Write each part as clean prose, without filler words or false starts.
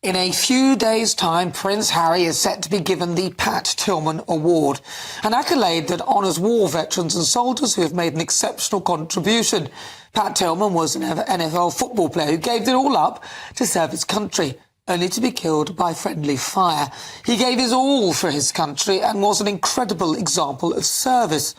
In a few days' time, Prince Harry is set to be given the Pat Tillman Award, an accolade that honours war veterans and soldiers who have made an exceptional contribution. Pat Tillman was an NFL football player who gave it all up to serve his country, only to be killed by friendly fire. He gave his all for his country and was an incredible example of service.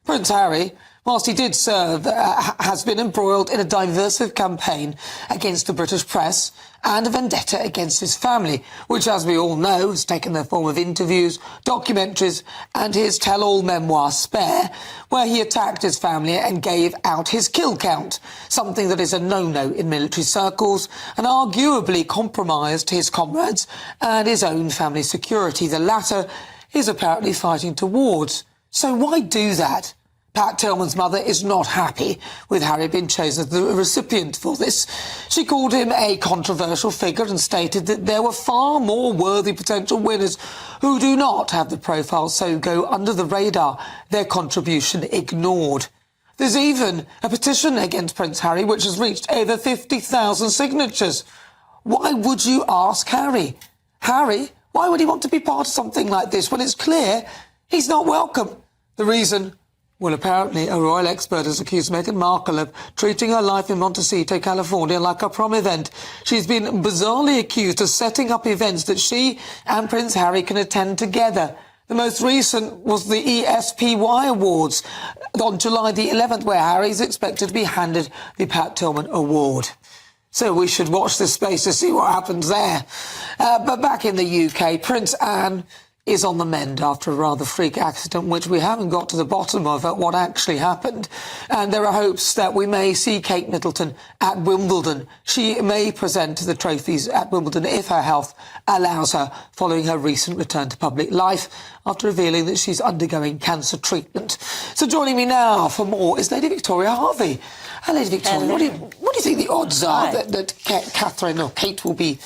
Prince Harry, whilst he did serve, has been embroiled in a divisive campaign against the British press and a vendetta against his family, which, as we all know, has taken the form of interviews, documentaries and his tell-all memoir, Spare, where he attacked his family and gave out his kill count, something that is a no-no in military circles and arguably compromised his comrades and his own family security. The latter is apparently fighting towards. So why do that? Pat Tillman's mother is not happy with Harry being chosen as the recipient for this. She called him a controversial figure and stated that there were far more worthy potential winners who do not have the profile, so go under the radar, their contribution ignored. There's even a petition against Prince Harry which has reached over 50,000 signatures. Why would you ask Harry? Harry, why would he want to be part of something like this when it's clear he's not welcome? The reason? Well, apparently a royal expert has accused Meghan Markle of treating her life in Montecito, California like a prom event. She's been bizarrely accused of setting up events that she and Prince Harry can attend together. The most recent was the ESPY Awards on July the 11th, where Harry's expected to be handed the Pat Tillman Award. So we should watch this space to see what happens there. But back in the UK, Prince Anne is on the mend after a rather freak accident, which we haven't got to the bottom of what actually happened. And there are hopes that we may see Kate Middleton at Wimbledon. She may present the trophies at Wimbledon if her health allows her, following her recent return to public life after revealing that she's undergoing cancer treatment. So joining me now for more is Lady Victoria Harvey. Lady Victoria, what do you think the odds are that Kate will be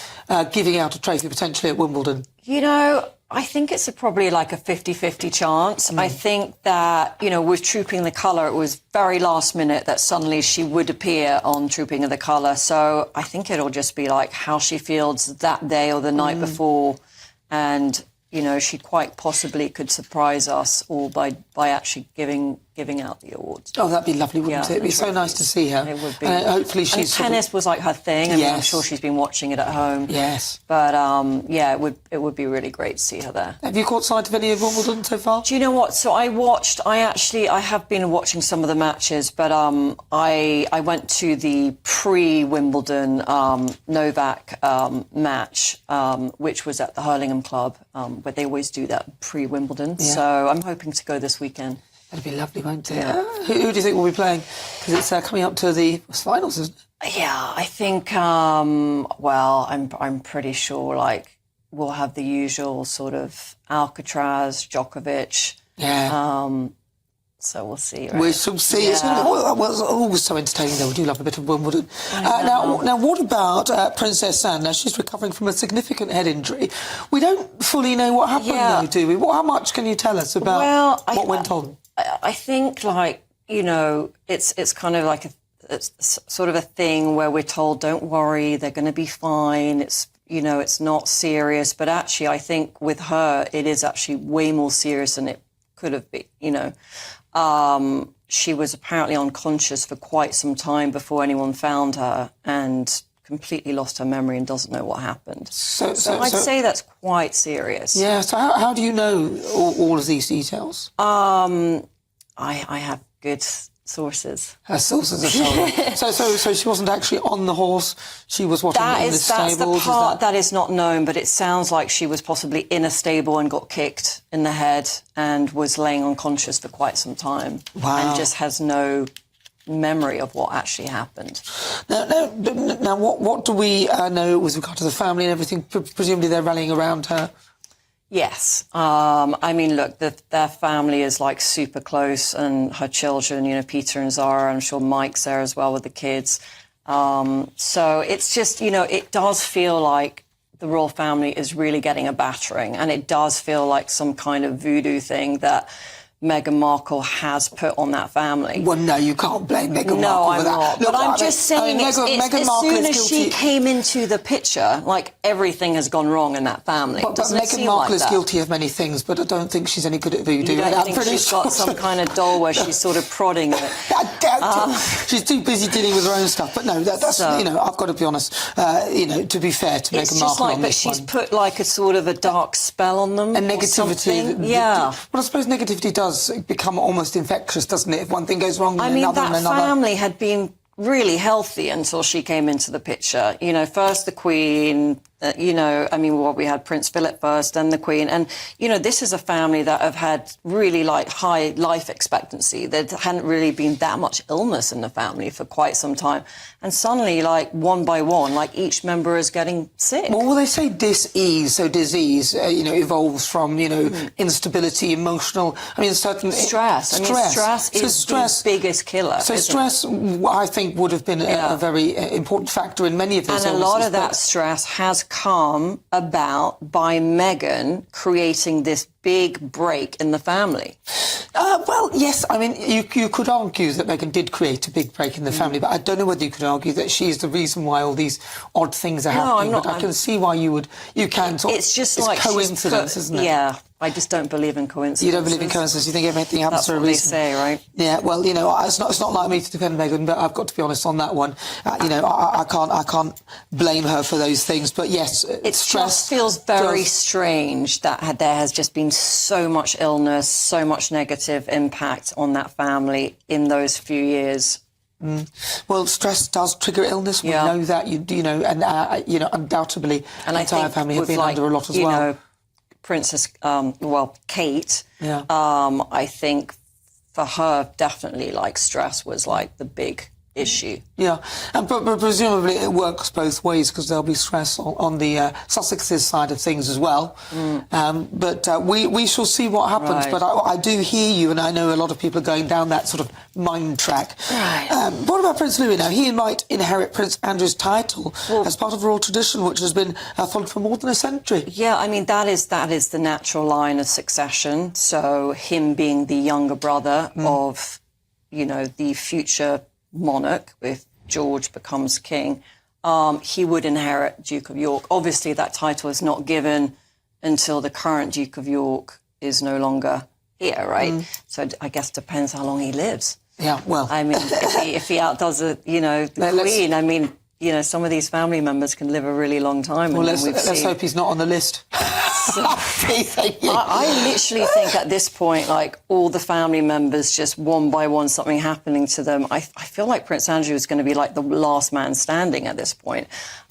giving out a trophy potentially at Wimbledon? You know, I think it's probably like a 50-50 chance. I think that, you know, with Trooping the Colour, it was very last minute that suddenly she would appear on Trooping of the Colour. So I think it'll just be like how she feels that day or the night before. And, you know, she quite possibly could surprise us all by actually giving out the awards. Oh, that'd be lovely, wouldn't it? It'd be so nice to see her. It would be. Hopefully she's... tennis was like her thing. I mean, I'm sure she's been watching it at home. Yes. But, yeah, it would be really great to see her there. Have you caught sight of any of Wimbledon so far? Do you know what? So I have been watching some of the matches, but I went to the pre-Wimbledon Novak match, which was at the Hurlingham Club, where they always do that pre-Wimbledon. Yeah. So I'm hoping to go this weekend. That'd be lovely, won't it? Yeah. Who do you think will be playing? Because it's coming up to the finals, isn't it? Yeah, I think, well, I'm pretty sure, like, we'll have the usual sort of Alcaraz, Djokovic. Yeah. So we'll see. Right? We shall see. Yeah. Well, it's always so entertaining, though. We do love a bit of Wimbledon. Now, what about Princess Anne? Now, she's recovering from a significant head injury. We don't fully know what happened, though, do we? How much can you tell us about what went on? I think, like, you know, it's kind of like it's sort of a thing where we're told, don't worry, they're going to be fine. It's, you know, it's not serious. But actually, I think with her, it is actually way more serious than it could have been, you know. She was apparently unconscious for quite some time before anyone found her and completely lost her memory and doesn't know what happened. So I'd say that's quite serious. Yeah, so how do you know all of these details? I have good sources. Her sources are told. So she wasn't actually on the horse. She was in the stables. That's the part that is not known, but it sounds like she was possibly in a stable and got kicked in the head and was laying unconscious for quite some time. Wow. And just has no memory of what actually happened. Now, what do we know with regard to the family and everything? Presumably they're rallying around her. Yes. I mean, look, their family is, like, super close, and her children, you know, Peter and Zara, I'm sure Mike's there as well with the kids. So it's just, you know, it does feel like the royal family is really getting a battering, and it does feel like some kind of voodoo thing that Meghan Markle has put on that family. Well, no, you can't blame Meghan Markle No, for I'm that. not. Look, But I'm just saying, Meghan as Markle soon is as she guilty. came into the picture, like, everything has gone wrong in that family. But Doesn't it Meghan seem Markle like is that? guilty of many things, but I don't think she's any good at voodoo. You don't I'm think pretty she's got sure. some kind of doll where she's sort of prodding it? I doubt it. She's too busy dealing with her own stuff. But no, that's So- you know, I've got to be honest. You know, to be fair to It's Meghan just Markle like on that this she's one. put like a sort of a dark spell on them. And or negativity. something. Yeah. Well, I suppose negativity does become almost infectious, doesn't it? If one thing goes wrong, I then mean, another that and another. family had been really healthy until she came into the picture. You know, first the Queen, you know, I mean, we had Prince Philip first, then the Queen. And, you know, this is a family that have had really, like, high life expectancy. There hadn't really been that much illness in the family for quite some time. And suddenly, like, one by one, like, each member is getting sick. Well, they say dis-ease, so disease, you know, evolves from, you know, instability, emotional, I mean, certain... Stress. I mean, stress is the biggest killer. So isn't stress, I think, would have been a very important factor in many of those And a lot illnesses, of that but- stress has come about by Meghan creating this big break in the family. Well, yes, I mean, you could argue that Meghan did create a big break in the family, but I don't know whether you could argue that she's the reason why all these odd things are happening. I'm not. But I can see why you can sort of... It's just like coincidence, isn't it? Yeah, I just don't believe in coincidence. You don't believe in coincidence. You think everything happens That's for a what they reason. say, right? Yeah. Well, you know, it's not like me to defend Meghan, but I've got to be honest on that one. You know, I can't blame her for those things. But yes, It stress just feels very does- strange that there has just been so much illness, so much negative impact on that family in those few years. Well, stress does trigger illness. We Yeah. know that. You know, and you know, undoubtedly, And the I entire think family have with, been like, under a lot as you well. know, Princess, Kate, Yeah. I think for her, definitely, like, stress was, like, the big issue. Yeah, and but presumably it works both ways because there'll be stress on the Sussexes side of things as well. But we shall see what happens. Right. But I do hear you, and I know a lot of people are going down that sort of mind track. Right. What about Prince Louis now? He might inherit Prince Andrew's title as part of royal tradition, which has been followed for more than a century. Yeah, I mean, that is the natural line of succession. So him being the younger brother of, you know, the future monarch, if George becomes king, he would inherit Duke of York. Obviously, that title is not given until the current Duke of York is no longer here, right? So I guess depends how long he lives. Yeah, well, I mean, if he outdoes the Queen, I mean, you know, some of these family members can live a really long time. well, and let's hope he's not on the list. I literally think at this point, like, all the family members, just one by one, something happening to them. I feel like Prince Andrew is going to be like the last man standing at this point.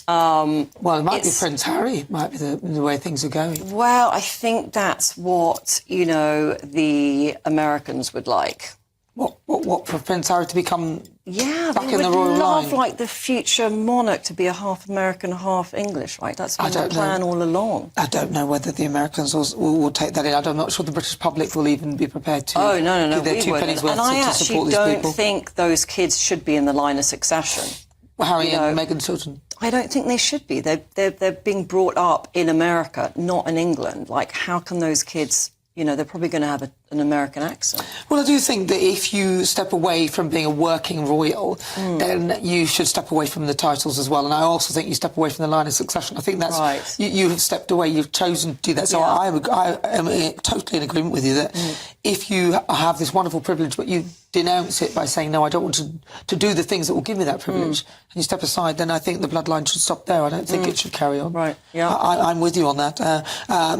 Well, it might be Prince Harry. It might be the way things are going. Well, I think that's what, you know, the Americans would like. What for Prince Harry to become back they in the would royal love, line? like, the future monarch to be a half American, half English, right? That's been the don't know. plan all along. I don't know whether the Americans will take that in. I'm not sure the British public will even be prepared to Oh, no, give their we two wouldn't. pennies worth And I to actually support these don't people. think those kids should be in the line of succession. Well, Harry you and know, Meghan's children. I don't think they should be. They're being brought up in America, not in England. Like, how can those kids... You know, they're probably going to have an American accent. Well, I do think that if you step away from being a working royal, then you should step away from the titles as well. And I also think you step away from the line of succession. I think that's... Right. You have stepped away, you've chosen to do that. So Yeah. I am totally in agreement with you that if you have this wonderful privilege, but you denounce it by saying, no, I don't want to do the things that will give me that privilege, and you step aside, then I think the bloodline should stop there. I don't think it should carry on. Right, yeah. I'm with you on that.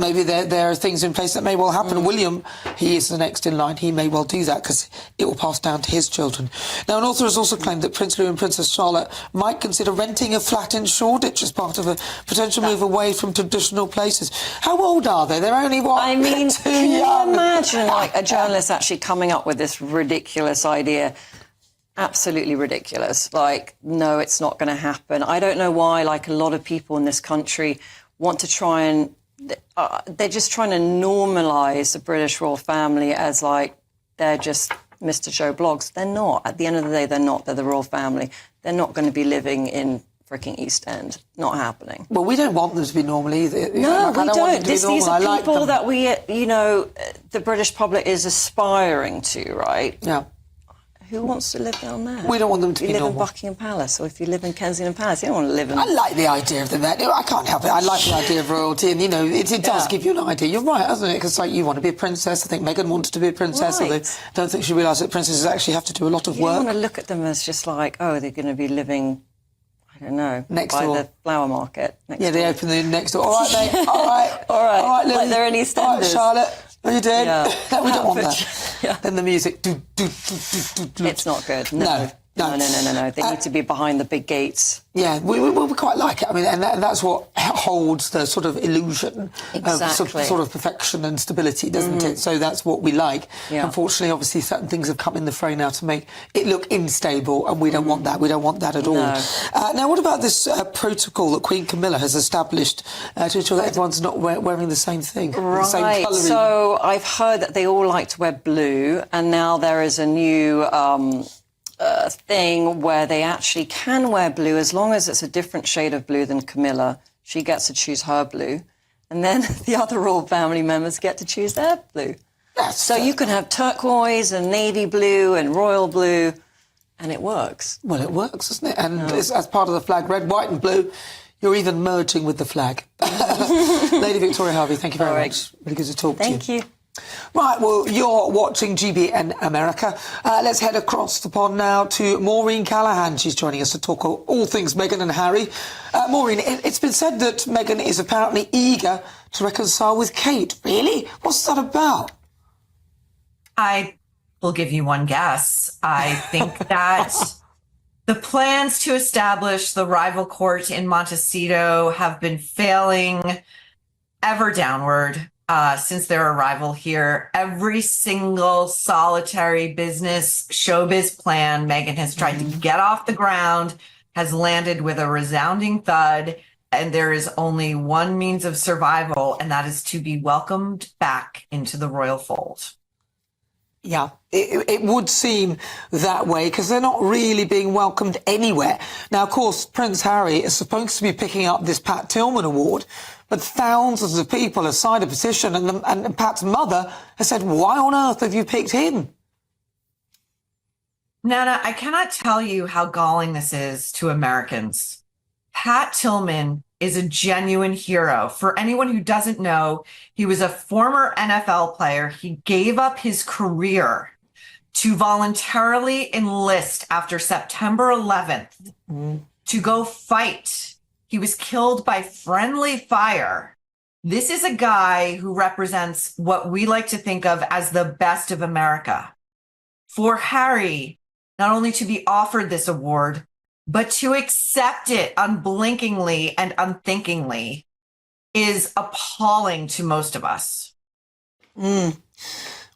Maybe there are things in place that may well happen. William, he is the next in line. He may well do that because it will pass down to his children. Now, an author has also claimed that Prince Louis and Princess Charlotte might consider renting a flat in Shoreditch as part of a potential move away from traditional places. How old are they? They're only, what, I mean, too can young. you imagine, like, a journalist actually coming up with this ridiculous idea? Absolutely ridiculous. Like, no, it's not going to happen. I don't know why, like, a lot of people in this country want to try and... they're just trying to normalise the British royal family as, like, they're just Mr. Joe Bloggs. They're not. At the end of the day, they're not. They're the royal family. They're not going to be living in freaking East End. Not happening. Well, we don't want them to be normal either. No, we don't. These are people that the British public is aspiring to, right? Yeah. Who wants to live down there? We don't want them to be normal. If you live in Buckingham Palace, or if you live in Kensington Palace, you don't want to live in... I like the idea of them there. I can't help it. I like the idea of royalty, and, it does give you an idea. You're right, doesn't it? Because, you want to be a princess. I think Meghan wanted to be a princess, although I don't think she realised that princesses actually have to do a lot of work. You want to look at them as just like, they're going to be living... I don't know. Next by door. the flower market. They open the next door. All right, mate. All right. All right. All right, Lily. Like they're in EastEnders. All right, Charlotte. Are you doing? Yeah. We don't want that. Yeah. Then the music. It's not good. No. No. They need to be behind the big gates. Yeah, we quite like it. I mean, and that's what holds the sort of illusion of sort of perfection and stability, doesn't it? So that's what we like. Yeah. Unfortunately, obviously, certain things have come in the fray now to make it look unstable, and we don't want that. We don't want that at all. No. Now, what about this protocol that Queen Camilla has established to ensure that everyone's not wearing the same thing? Right. The same colouring? So I've heard that they all like to wear blue, and now there is a new... thing where they actually can wear blue as long as it's a different shade of blue than Camilla. She gets to choose her blue. And then the other royal family members get to choose their blue. So you can have turquoise and navy blue and royal blue, and it works. Well, it works, doesn't it? And it's, as part of the flag, red, white and blue, you're even merging with the flag. Lady Victoria Harvey, thank you very much. Really good to talk to you. Thank you. Right, well, you're watching GBN America. Let's head across the pond now to Maureen Callahan. She's joining us to talk all things Meghan and Harry. Maureen, it's been said that Meghan is apparently eager to reconcile with Kate. Really? What's that about? I will give you one guess. I think that the plans to establish the rival court in Montecito have been failing ever downward. Since their arrival here, every single solitary business showbiz plan Meghan has tried to get off the ground has landed with a resounding thud, and there is only one means of survival, and that is to be welcomed back into the royal fold. Yeah, it would seem that way because they're not really being welcomed anywhere. Now, of course, Prince Harry is supposed to be picking up this Pat Tillman award, but thousands of people have signed a petition and Pat's mother has said, why on earth have you picked him? Nana, I cannot tell you how galling this is to Americans. Pat Tillman is a genuine hero. For anyone who doesn't know, he was a former NFL player. He gave up his career to voluntarily enlist after September 11th to go fight. He was killed by friendly fire. This is a guy who represents what we like to think of as the best of America. For Harry, not only to be offered this award, but to accept it unblinkingly and unthinkingly is appalling to most of us. Well,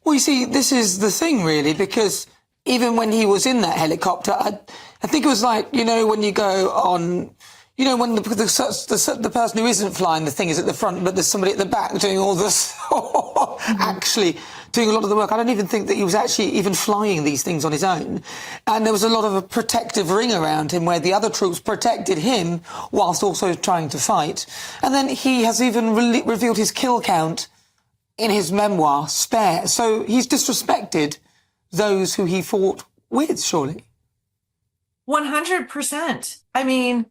you see, this is the thing, really, because even when he was in that helicopter, I think it was like, when you go on... when the person who isn't flying the thing is at the front, but there's somebody at the back doing all this, actually doing a lot of the work. I don't even think that he was actually even flying these things on his own. And there was a lot of a protective ring around him where the other troops protected him whilst also trying to fight. And then he has even revealed his kill count in his memoir, Spare. So he's disrespected those who he fought with, surely. 100%. I mean...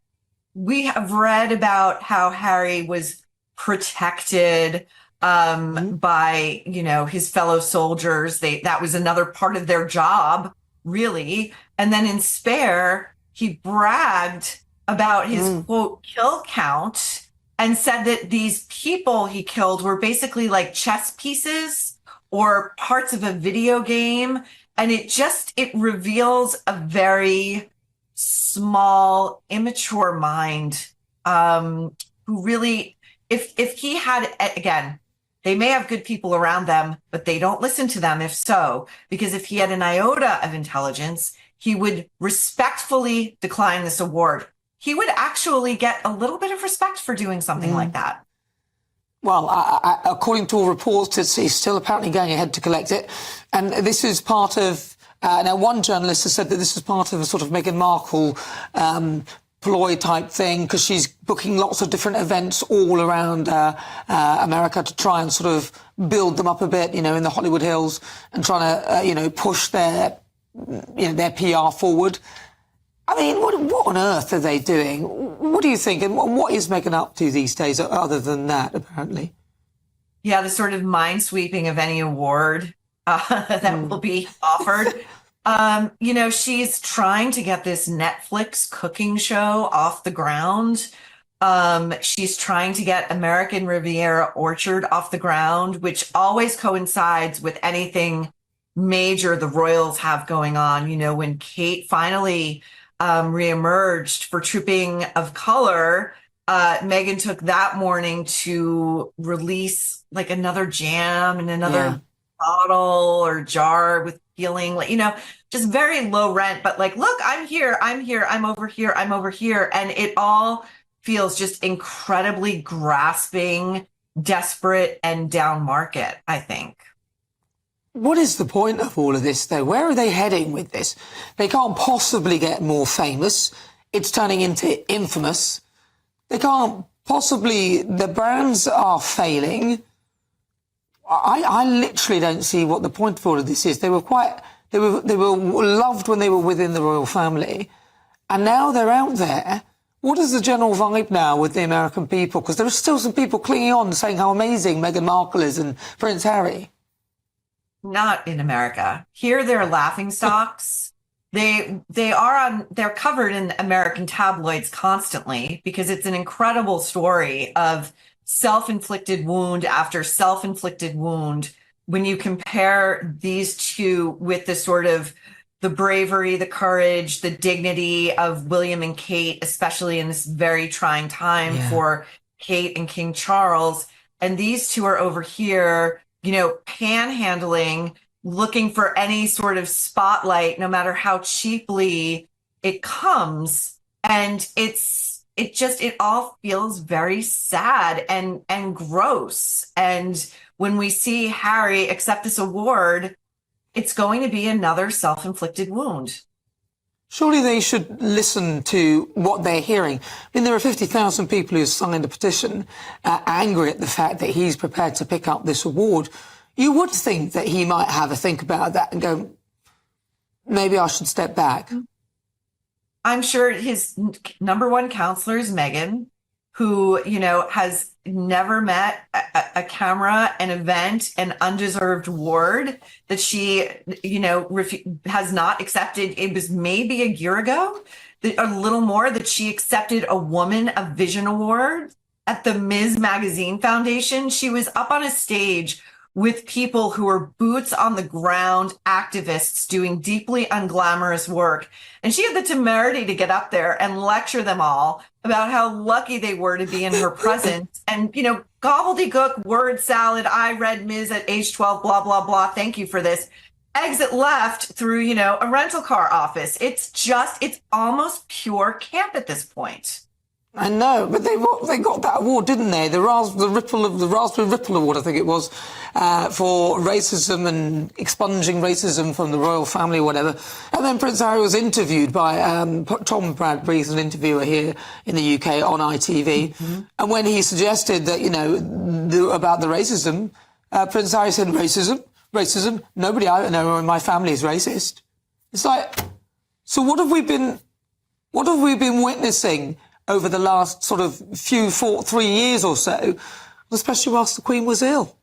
we have read about how Harry was protected by, his fellow soldiers. That was another part of their job, really. And then in Spare, he bragged about his, quote, kill count and said that these people he killed were basically like chess pieces or parts of a video game. And it reveals a very... small, immature mind, who really, if he had, again, they may have good people around them, but they don't listen to them if so, because if he had an iota of intelligence, he would respectfully decline this award. He would actually get a little bit of respect for doing something like that. Well, according to all reports, he's still apparently going ahead to collect it. And this is part of... now, one journalist has said that this is part of a sort of Meghan Markle ploy type thing, because she's booking lots of different events all around America to try and sort of build them up a bit, in the Hollywood Hills, and trying to, push their PR forward. I mean, what on earth are they doing? What do you think? And what is Meghan up to these days, other than that, apparently? Yeah, the sort of mind sweeping of any award that will be offered. She's trying to get this Netflix cooking show off the ground. She's trying to get American Riviera Orchard off the ground, which always coincides with anything major the royals have going on. When Kate finally reemerged for Trooping of Color, Meghan took that morning to release like another jam and another bottle or jar with feeling, just very low rent, but like, look, I'm here, I'm over here. And it all feels just incredibly grasping, desperate, and down market, I think. What is the point of all of this, though? Where are they heading with this? They can't possibly get more famous. It's turning into infamous. They can't possibly, the brands are failing. I literally don't see what the point of all of this is. They were loved when they were within the royal family, and now they're out there. What is the general vibe now with the American people? Because there are still some people clinging on, saying how amazing Meghan Markle is and Prince Harry. Not in America. Here, they're laughing stocks. They're covered in American tabloids constantly because it's an incredible story of self-inflicted wound after self-inflicted wound. When you compare these two with the sort of the bravery, the courage, the dignity of William and Kate, especially in this very trying time for Kate and King Charles. And these two are over here, panhandling, looking for any sort of spotlight, no matter how cheaply it comes. And it all feels very sad and gross. And when we see Harry accept this award, it's going to be another self-inflicted wound. Surely they should listen to what they're hearing. I mean, there are 50,000 people who signed a petition angry at the fact that he's prepared to pick up this award. You would think that he might have a think about that and go, maybe I should step back. I'm sure his number one counselor is Meghan, who, has never met a camera, an event, an undeserved award that she, has not accepted. It was maybe a year ago, a little more, that she accepted a Woman of Vision award at the Ms. Magazine Foundation. She was up on a stage with people who are boots on the ground activists doing deeply unglamorous work. And she had the temerity to get up there and lecture them all about how lucky they were to be in her presence. And, gobbledygook, word salad, I read Ms. at age 12, blah, blah, blah. Thank you for this. Exit left through, a rental car office. It's almost pure camp at this point. I know, but they got that award, didn't they? The Raspberry Ripple Award, I think it was, for racism and expunging racism from the royal family or whatever. And then Prince Harry was interviewed by Tom Bradbury's an interviewer here in the UK on ITV. Mm-hmm. And when he suggested that, about the racism, Prince Harry said, racism, nobody I know in my family is racist. It's like, so what have we been witnessing over the last sort of 3 years or so, especially whilst the Queen was ill?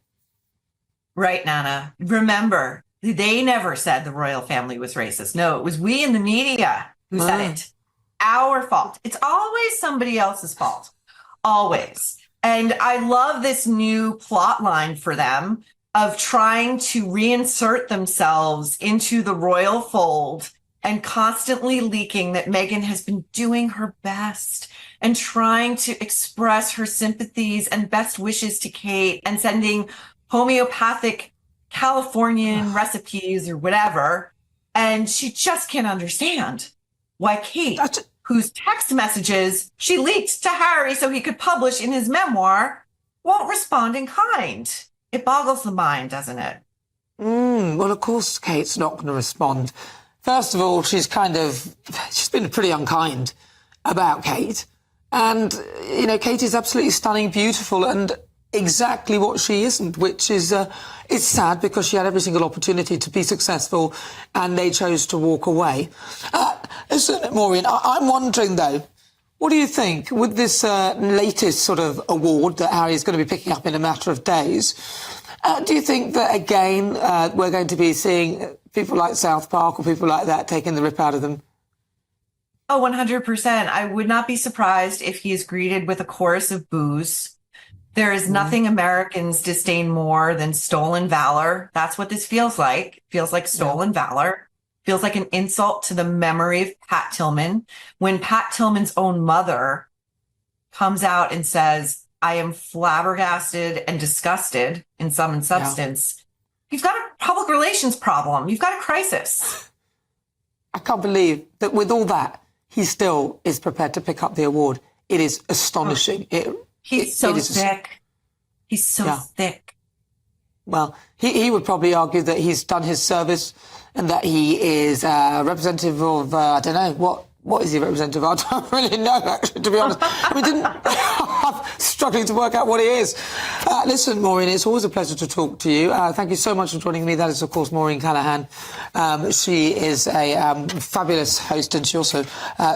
Right, Nana. Remember, they never said the royal family was racist. No, it was we in the media who said it. Our fault. It's always somebody else's fault. Always. And I love this new plot line for them of trying to reinsert themselves into the royal fold and constantly leaking that Meghan has been doing her best and trying to express her sympathies and best wishes to Kate and sending homeopathic Californian recipes or whatever. And she just can't understand why Kate, whose text messages she leaked to Harry so he could publish in his memoir, won't respond in kind. It boggles the mind, doesn't it? Well, of course, Kate's not going to respond. First of all, she's been pretty unkind about Kate. And, you know, Kate is absolutely stunning, beautiful, and exactly what she isn't, which is it's sad because she had every single opportunity to be successful and they chose to walk away. Listen, Maureen, I'm wondering, though, what do you think with this latest sort of award that Harry is going to be picking up in a matter of days? Do you think that, again, we're going to be seeing people like South Park or people like that taking the rip out of them? Oh, 100%. I would not be surprised if he is greeted with a chorus of boos. There is nothing Americans disdain more than stolen valor. That's what this feels like. It feels like stolen valor. Feels like an insult to the memory of Pat Tillman. When Pat Tillman's own mother comes out and says, I am flabbergasted and disgusted in sum and substance, you've got a public relations problem. You've got a crisis. I can't believe that with all that, he still is prepared to pick up the award. It is astonishing. He's so thick. He's so thick. Well, he would probably argue that he's done his service and that he is representative of, I don't know, what is he representative of? I don't really know, actually, to be honest. I'm struggling to work out what he is. Listen, Maureen, it's always a pleasure to talk to you. Thank you so much for joining me. That is, of course, Maureen Callahan. She is a fabulous host and she also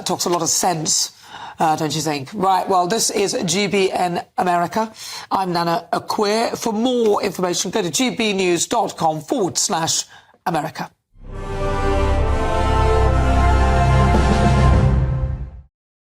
talks a lot of sense. Don't you think? Right, well, this is GBN America. I'm Nana Acquer. For more information, go to gbnews.com/America.